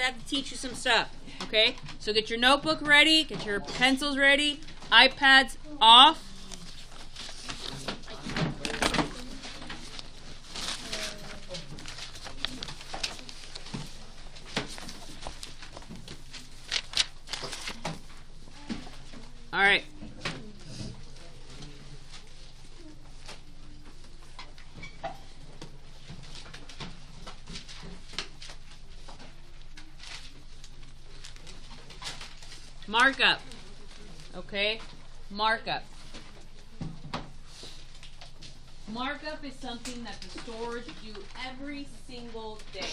have to teach you some stuff. Okay? So get your notebook ready, get your pencils ready, iPads off. All right. Markup. Okay? Markup. Markup is something that the stores do every single day.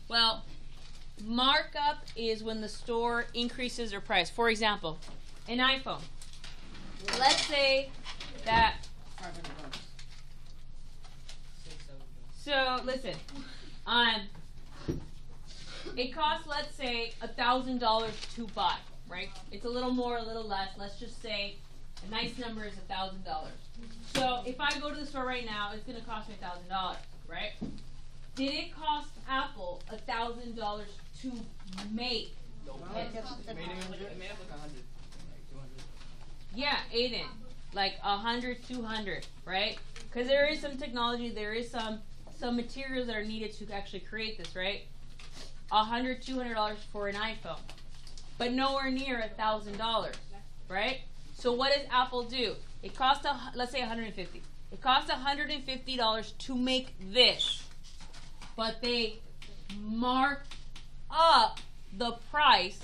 Well, markup is when the store increases their price. For example, an iPhone. Let's say that. So listen, it costs, let's say, $1,000 to buy, right? It's a little more, a little less. Let's just say a nice number is $1,000. So if I go to the store right now, it's going to cost me $1,000, right? Did it cost Apple $1,000 to make? Yeah, Aiden, like 100, 200, right? Because there is some technology, there is some materials that are needed to actually create this, right? $100, $200 for an iPhone, but nowhere near $1,000, right? So what does Apple do? It costs, let's say $150. It costs $150 to make this, but they mark up the price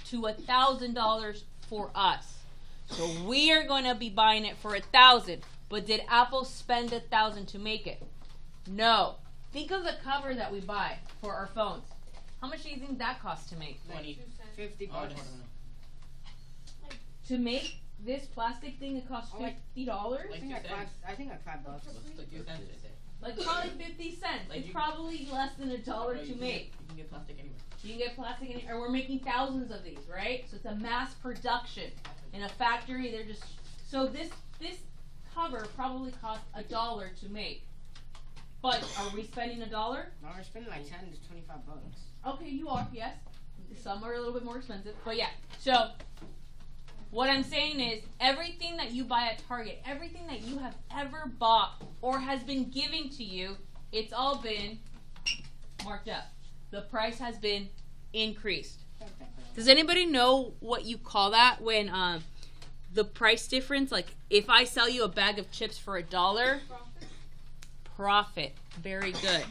to $1,000 for us. So we are going to be buying it for $1,000. But did Apple spend $1,000 to make it? No. Think of the cover that we buy for our phones. How much do you think that costs to make? 20, 50 bucks. To make this plastic thing, it costs $50. I think like $5. Like probably 50 cents. It's probably less than $1 to make. You can get plastic anywhere. You can get plastic anywhere. And we're making thousands of these, right? So it's a mass production. In a factory, they're just... So this cover probably costs $1 to make. But are we spending $1? No, we're spending like 10 to 25 bucks. Okay, you are, yes. Some are a little bit more expensive. But yeah, so what I'm saying is everything that you buy at Target, everything that you have ever bought or has been given to you, it's all been marked up. The price has been increased. Does anybody know what you call that when the price difference? Like if I sell you a bag of chips for $1, profit. Very good.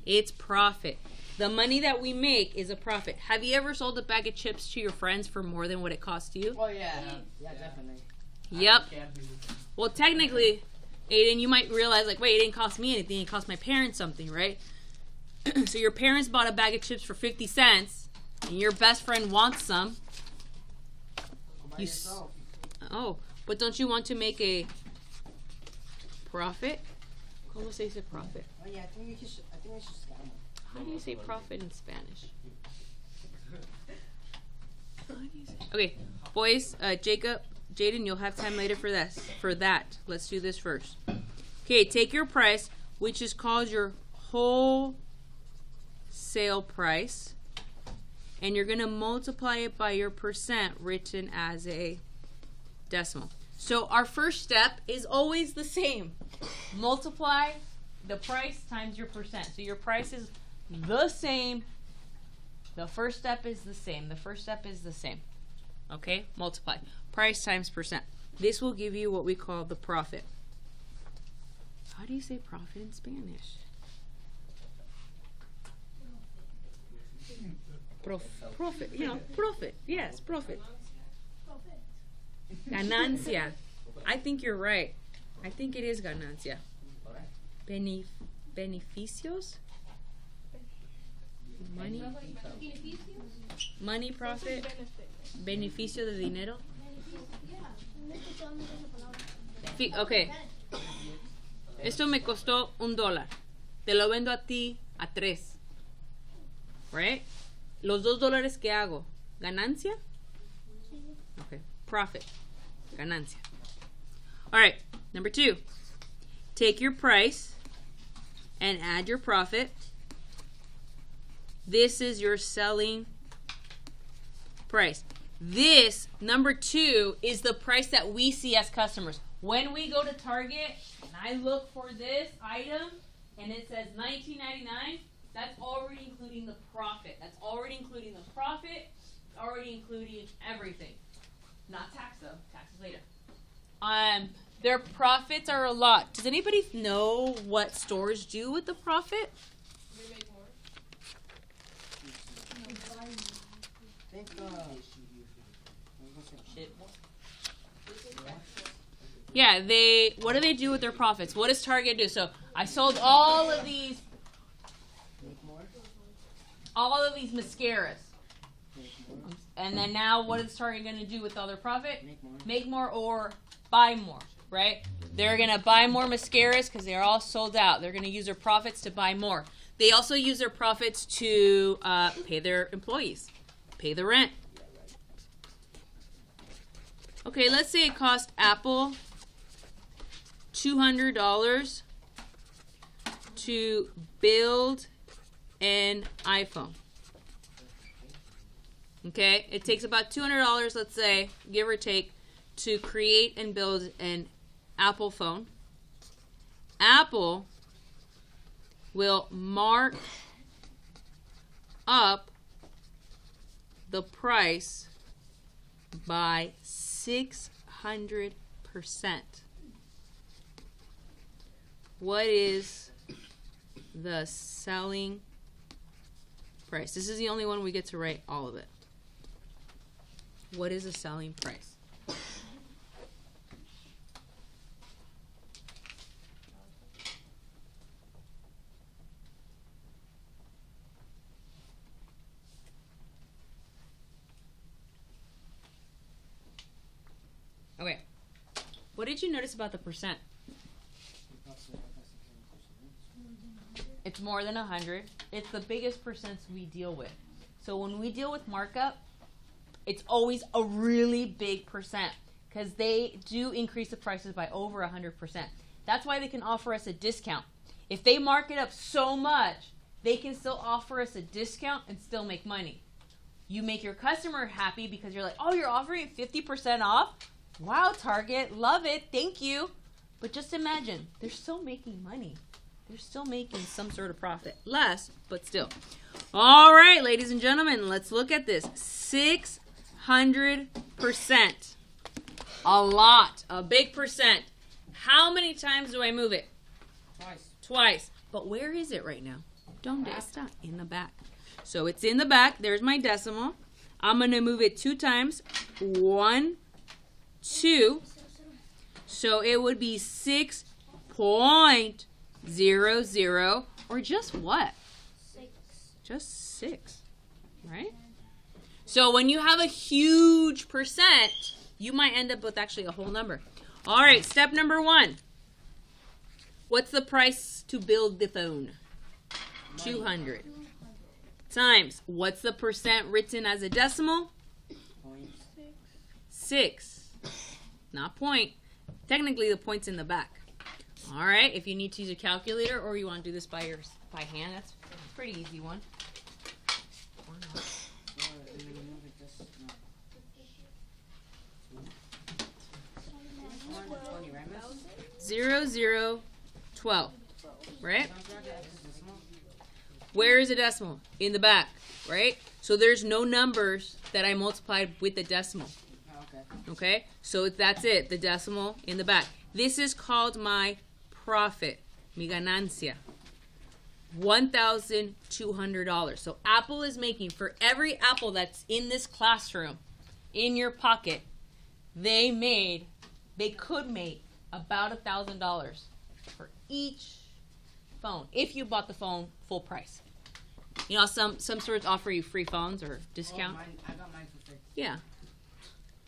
It's profit. The money that we make is a profit. Have you ever sold a bag of chips to your friends for more than what it cost you? Oh yeah, yeah, definitely. Yep. Well, technically, Aiden, you might realize like, wait, it didn't cost me anything. It cost my parents something, right? So your parents bought a bag of chips for 50 cents, and your best friend wants some. But don't you want to make a profit? ¿Cómo se dice profit? Oh yeah, I think we should scam them. How do you say profit in Spanish? Okay, boys, Jacob, Jaden, you'll have time later for this. For that, let's do this first. Okay, take your price, which is called your wholesale price, and you're going to multiply it by your percent written as a decimal. So our first step is always the same. Multiply the price times your percent. So your price is the same. The first step is the same. The first step is the same. Okay? Multiply. Price times percent. This will give you what we call the profit. How do you say profit in Spanish? Profit. You know, profit. Yes, profit. Ganancia. I think you're right. I think it is ganancia. Beneficios? Money, profit. Beneficio de dinero. Okay. Esto me costó $1. Te lo vendo a ti a 3. Right? Los $2 que hago. ¿Ganancia? Okay. Profit. Ganancia. All right. Number 2. Take your price and add your profit. This is your selling price. This, number 2, is the price that we see as customers. When we go to Target and I look for this item and it says $19.99, that's already including the profit. That's already including the profit. It's already including everything. Not tax though. Tax is later. Their profits are a lot. Does anybody know what stores do with the profit? They make more. Yeah, what do they do with their profits? What does Target do? So I sold all of these mascaras. And then now what is Target going to do with all their profit? Make more or buy more, right? They're going to buy more mascaras because they're all sold out. They're going to use their profits to buy more. They also use their profits to pay their employees, pay the rent. Okay, let's say it cost Apple $200 to build an iPhone. Okay, it takes about $200, let's say, give or take, to create and build an Apple phone. Apple will mark up the price by 600%. What is the selling price? This is the only one we get to write all of it. What is the selling price? Okay. What did you notice about the percent? It's more than 100. It's the biggest percents we deal with. So when we deal with markup, it's always a really big percent because they do increase the prices by over 100%. That's why they can offer us a discount. If they mark it up so much, they can still offer us a discount and still make money. You make your customer happy because you're like, oh, you're offering 50% off? Wow, Target, love it, thank you. But just imagine, they're still making money. They're still making some sort of profit. Less, but still. All right, ladies and gentlemen, let's look at this. 600%. A lot. A big percent. How many times do I move it? Twice. But where is it right now? Donde está? In the back. So it's in the back. There's my decimal. I'm going to move it 2 times. 1, 2. So it would be 6.00, or just what? 6. Just 6, right? So when you have a huge percent, you might end up with actually a whole number. All right, step number 1. What's the price to build the phone? 200. Times, what's the percent written as a decimal? 6. Not point. Technically, the point's in the back. All right, if you need to use a calculator or you want to do this by hand, that's a pretty easy one. Or not. 0012, right? Where is the decimal? In the back, right? So there's no numbers that I multiplied with the decimal. Okay, so that's it, the decimal in the back. This is called my profit, mi ganancia, $1,200. So Apple is making, for every apple that's in this classroom, in your pocket, they could make about $1,000 for each phone, if you bought the phone full price. You know, some stores offer you free phones or discount. I got mine for free. Yeah.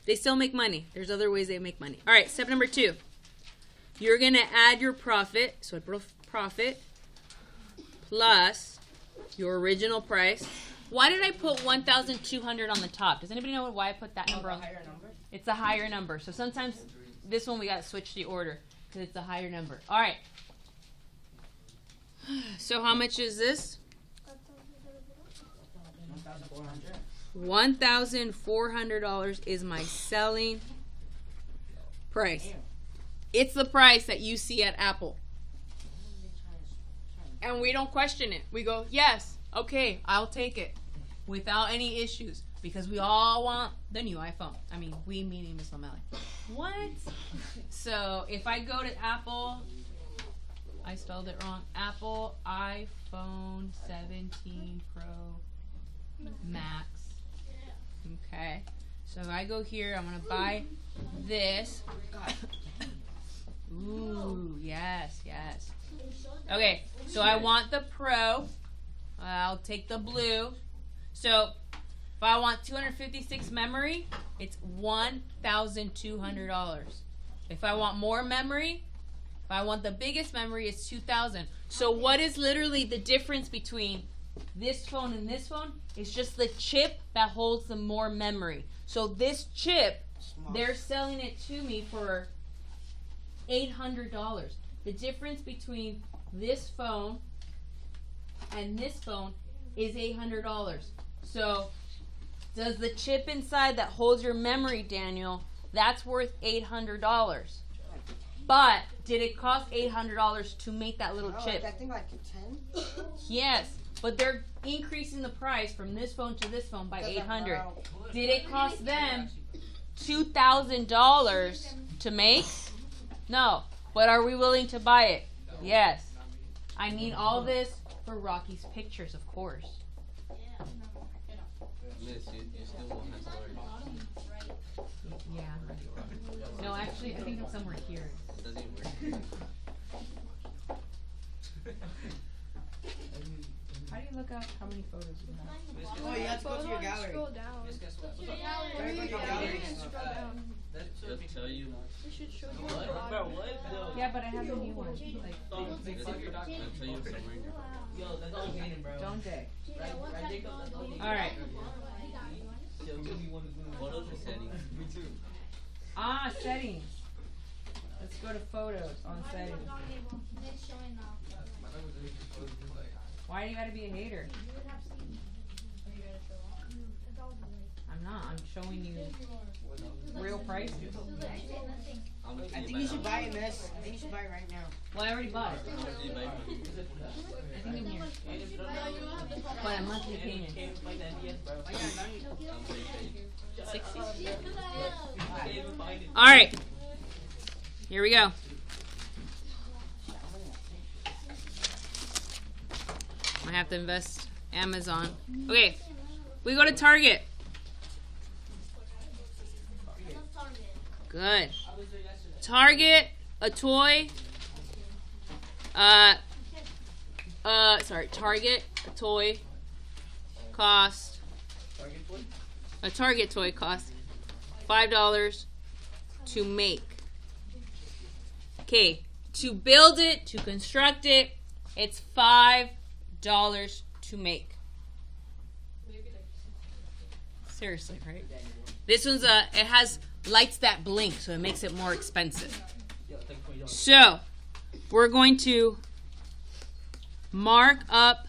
They still make money. There's other ways they make money. All right, step number 2. You're going to add your profit. So profit plus your original price. Why did I put $1,200 on the top? Does anybody know why I put that number on? Higher number? It's a higher number. So sometimes this one we got to switch the order because it's a higher number. All right. So how much is this? 1,400. $1,400 is my selling price. It's the price that you see at Apple. And we don't question it. We go, yes, okay, I'll take it. Without any issues. Because we all want the new iPhone. I mean, we meaning Miss O'Malley. What? So if I go to Apple, I spelled it wrong. Apple iPhone 17 Pro Max. Okay. So if I go here, I'm going to buy this. Ooh, yes, yes. Okay, so I want the Pro. I'll take the blue. So if I want 256 memory, it's $1,200. If I want more memory, if I want the biggest memory, it's $2,000. So what is literally the difference between this phone and this phone? It's just the chip that holds the more memory. So this chip, they're selling it to me for $800. The difference between this phone and this phone is $800. So does the chip inside that holds your memory, Daniel, that's worth $800. But did it cost $800 to make that little chip? I think like 10. Yes, but they're increasing the price from this phone to this phone by $800. Did it cost them $2,000 to make? No. But are we willing to buy it? Yes. I need all this for Rocky's pictures, of course. Miss, you still won't have storage. Yeah. No, actually, I think it's somewhere here. It doesn't even work. How do you look up how many photos you have? Oh, you have to go to your gallery. Scroll down. Go to your gallery. Scroll down. It'll tell you. We should show you What? the bottom. Yeah, but I have a new one. Like, It'll tell you somewhere in your Yo, that's all Hayden, bro. don't they? Right, Jacob, that's all Hayden. All right. Yo, give me one. photos or settings. Me too. Ah, settings. Let's go to photos on settings. Why do you gotta be a hater? I'm not. I'm showing you real prices. How much I did think you should buy? buy it, miss. I think you should buy it right now. Well, I already bought it. How much did you buy from? I think in here. But a monthly payment. Oh, yeah, now you. How much did you pay? 60. Alright. All right. Here we go. I have to invest Amazon. Okay. We go to Target. Good. Target, a toy. Target, a toy cost. A Target toy costs $5 to make. Okay, to build it, to construct it, it's $5 to make. Seriously, right? This one's it has lights that blink, so it makes it more expensive. So, we're going to mark up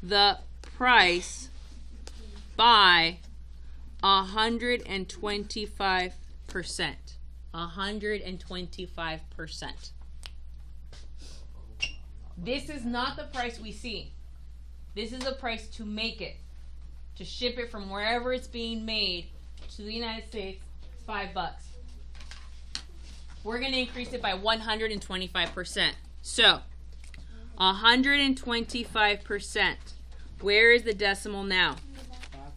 the price by 125%. 125%. This is not the price we see. This is the price to make it. To ship it from wherever it's being made to the United States, it's $5. We're going to increase it by 125%. So, 125%. Where is the decimal now?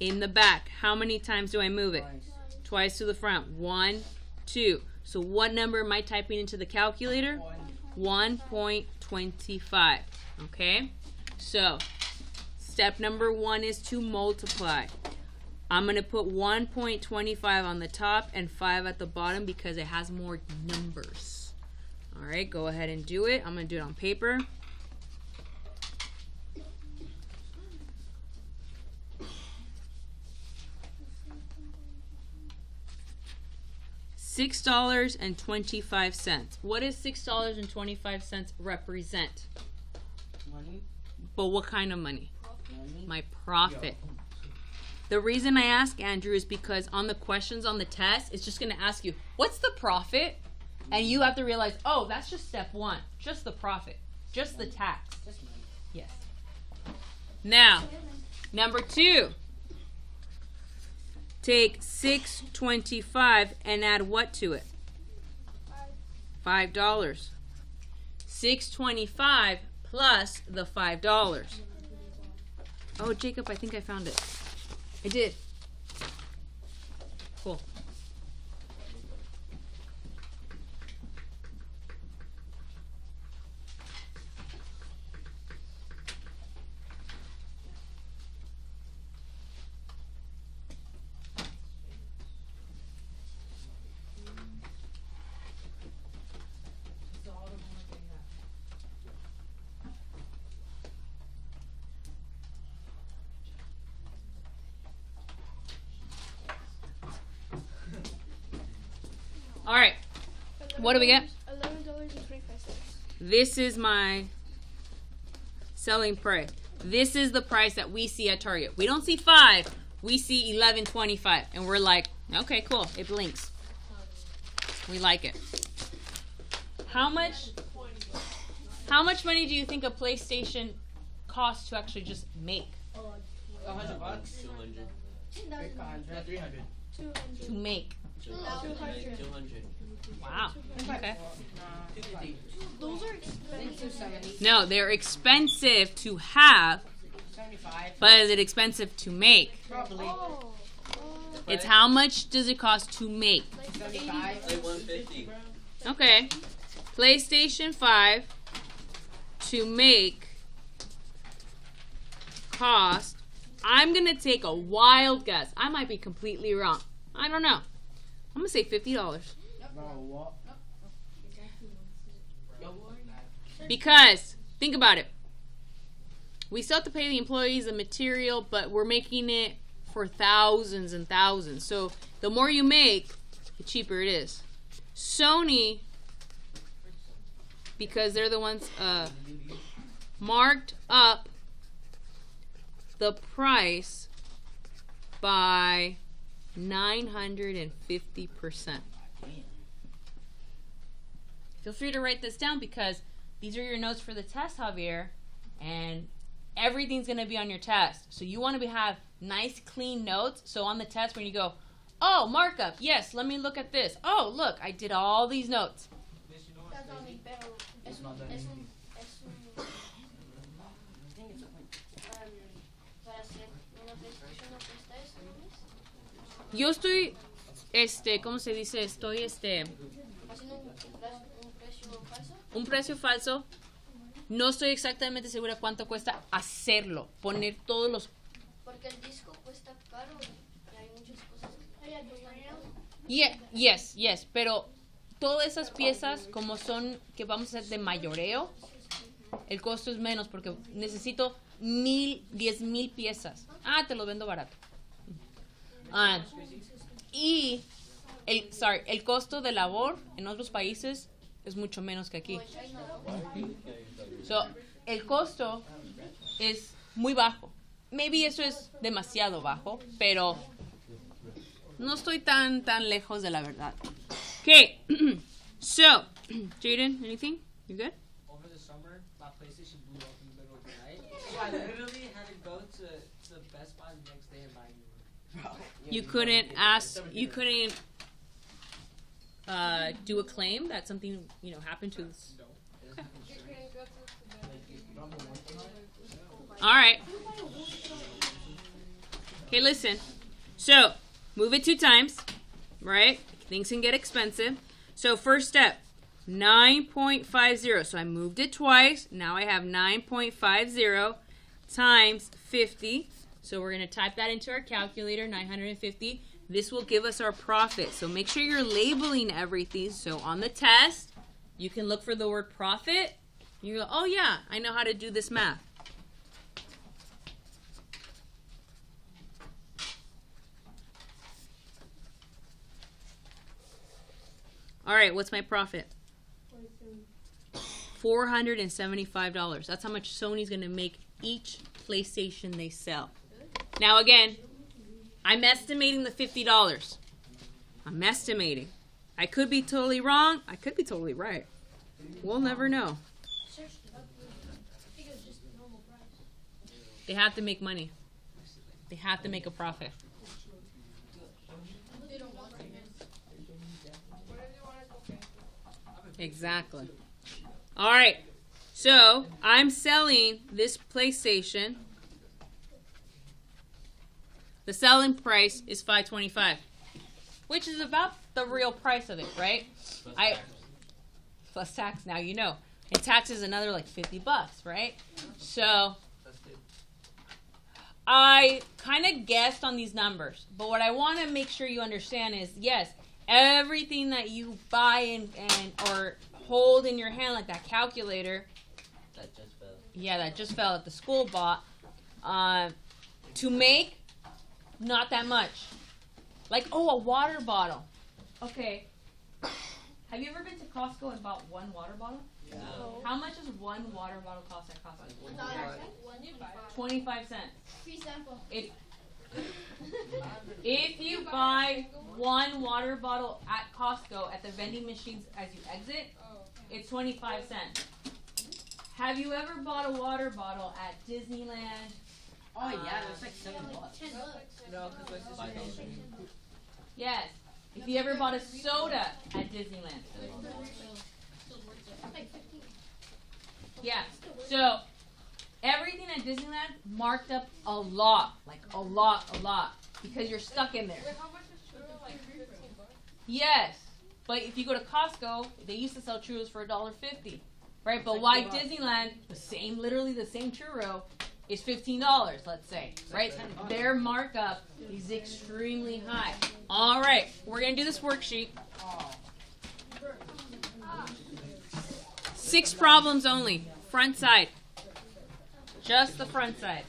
In the back. How many times do I move it? Twice to the front. 1, 2. So what number am I typing into the calculator? 1.25. Okay? So, step number 1 is to multiply. I'm going to put 1.25 on the top and 5 at the bottom because it has more numbers. Alright, go ahead and do it. I'm going to do it on paper. $6.25. What does $6.25 represent? But what kind of money? My profit. The reason I ask, Andrew, is because on the questions on the test, it's just going to ask you, what's the profit? And you have to realize, oh, that's just step one. Just the profit. Just the tax. Yes. Now, number 2. Take $6.25 and add what to it? $5. $6.25 plus the $5. Oh, Jacob, I think I found it. I did. Cool. All right. What do we get? $11.25. This is my selling price. This is the price that we see at Target. We don't see 5. We see $11.25, and we're like, okay, cool. It blinks. We like it. How much money do you think a PlayStation costs to actually just make? $100. 200. 300. To make. 200. Wow. Okay. Those are expensive. 270. No, they're expensive to have, 75. but is it expensive to make? Probably. Oh. It's how much does it cost to make? Like 75. Like 150. Okay. PlayStation 5 to make cost. I'm going to take a wild guess. I might be completely wrong. I don't know. I'm going to say $50. Because, think about it. We still have to pay the employees the material, but we're making it for thousands and thousands. So, the more you make, the cheaper it is. Sony, because they're the ones marked up the price by 950%. Feel free to write this down because these are your notes for the test, Javier, and everything's going to be on your test. So you want to have nice, clean notes. So on the test, when you go, oh, markup, yes, let me look at this. Oh, look, I did all these notes. That's only pero es un para hacer una PlayStation no cuesta eso, ¿no ves? Yo estoy, ¿cómo se dice? Estoy, Haciendo un precio falso. un precio falso. No estoy exactamente segura cuánto cuesta hacerlo, poner todos los... Porque el disco cuesta caro y hay muchas cosas que cuestan caro. Yes, pero todas esas piezas, como son que vamos a hacer de mayoreo, el costo es menos porque necesito 10,000 piezas. Ah, te lo vendo barato. Y el costo de labor en otros países es mucho menos que aquí. So, el costo es muy bajo. Maybe eso es demasiado bajo, pero no estoy tan lejos de la verdad. Okay, so, Jaden, anything? You good? Over the summer, my PlayStation blew up in the middle of the night. So I literally had to go to Best Buy the next day and buy a new one. You couldn't do a claim that something, happened to this. All right. Okay, listen. So, move it 2 times, right? Things can get expensive. So, first step, 9.50. So, I moved it twice. Now I have 9.50 times 50. So, we're going to type that into our calculator, 950. This will give us our profit. So, make sure you're labeling everything. So, on the test, you can look for the word profit. You go, oh, yeah, I know how to do this math. All right, what's my profit? $475. That's how much Sony's going to make each PlayStation they sell. Now again, I'm estimating the $50. I'm estimating. I could be totally wrong. I could be totally right. We'll never know. They have to make money. They have to make a profit. Exactly. All right. So I'm selling this PlayStation. The selling price is $525, which is about the real price of it, right? Plus tax. Now you know, and tax is another like $50, right? So I kind of guessed on these numbers, but what I want to make sure you understand is, yes, everything that you buy and or hold in your hand, like that calculator, That just fell. yeah, that just fell at the school bought, to make, not that much. Like, oh, a water bottle. Okay. Have you ever been to Costco and bought one water bottle? No. How much does one water bottle cost at Costco? 25 cents. Free sample. If you buy one water bottle at Costco at the vending machines as you exit, it's 25 cents. Have you ever bought a water bottle at Disneyland? Oh yeah, it's like $7. $10. No, because my sister $5. Yes. If you ever bought a soda at Disneyland. Like 15. Yeah. So everything at Disneyland marked up a lot. Like a lot. Because you're stuck in there. How much is churro? Like $15? Yes. But if you go to Costco, they used to sell churros for $1.50. Right? But why Disneyland, literally the same churro, is $15, let's say. Right? Their markup is extremely high. All right. We're going to do this worksheet. 6 problems only. Front side. Just the front side.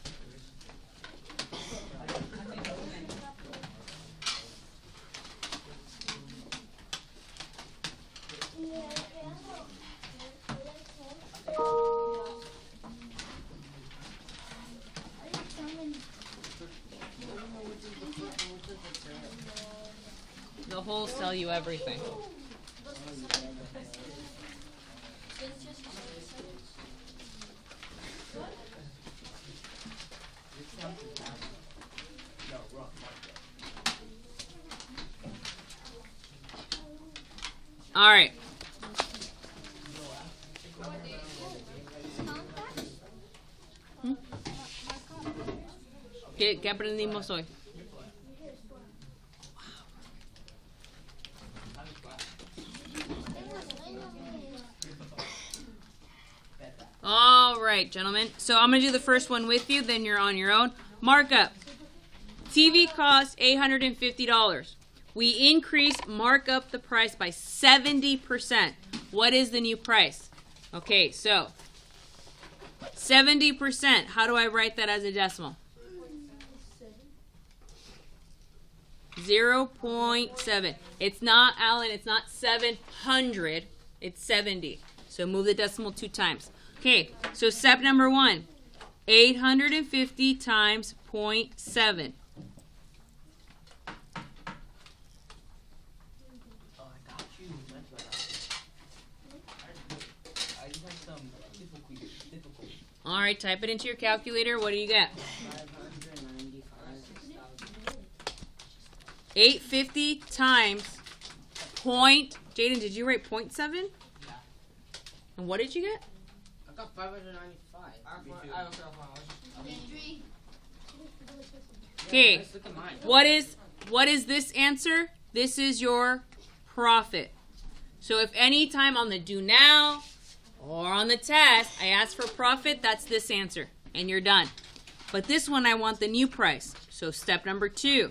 The whole sell you everything. All right. ¿Qué aprendimos hoy? All right, gentlemen. So I'm going to do the first one with you, then you're on your own. Markup. TV costs $850. We increase, mark up the price by 70%. What is the new price? Okay, so 70%. How do I write that as a decimal? 0.7. It's not, Alan, it's not 700. It's 70. So move the decimal 2 times. Okay, so step number 1. 850 times 0.7. Oh, I got you. I just had some difficulty. All right, type it into your calculator. What do you get? 595. 850 times point. Jaden, did you write 0.7? Yeah. And what did you get? I got 595. I was Okay. Let's look at mine. What is this answer? This is your profit. So if any time on the do now or on the test I ask for profit, that's this answer. And you're done. But this one I want the new price. So step number 2.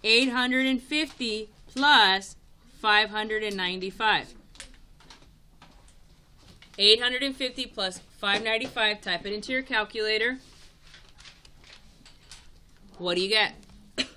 850 plus 595. 850 plus 595. Type it into your calculator. What do you get? 14,400.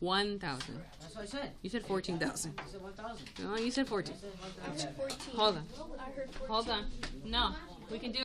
1,000. That's what I said. You said 14,000. I said 1,000. No, you said 14. I said I 1,000. heard 14. Hold on. I heard 14. Hold on. No, we can do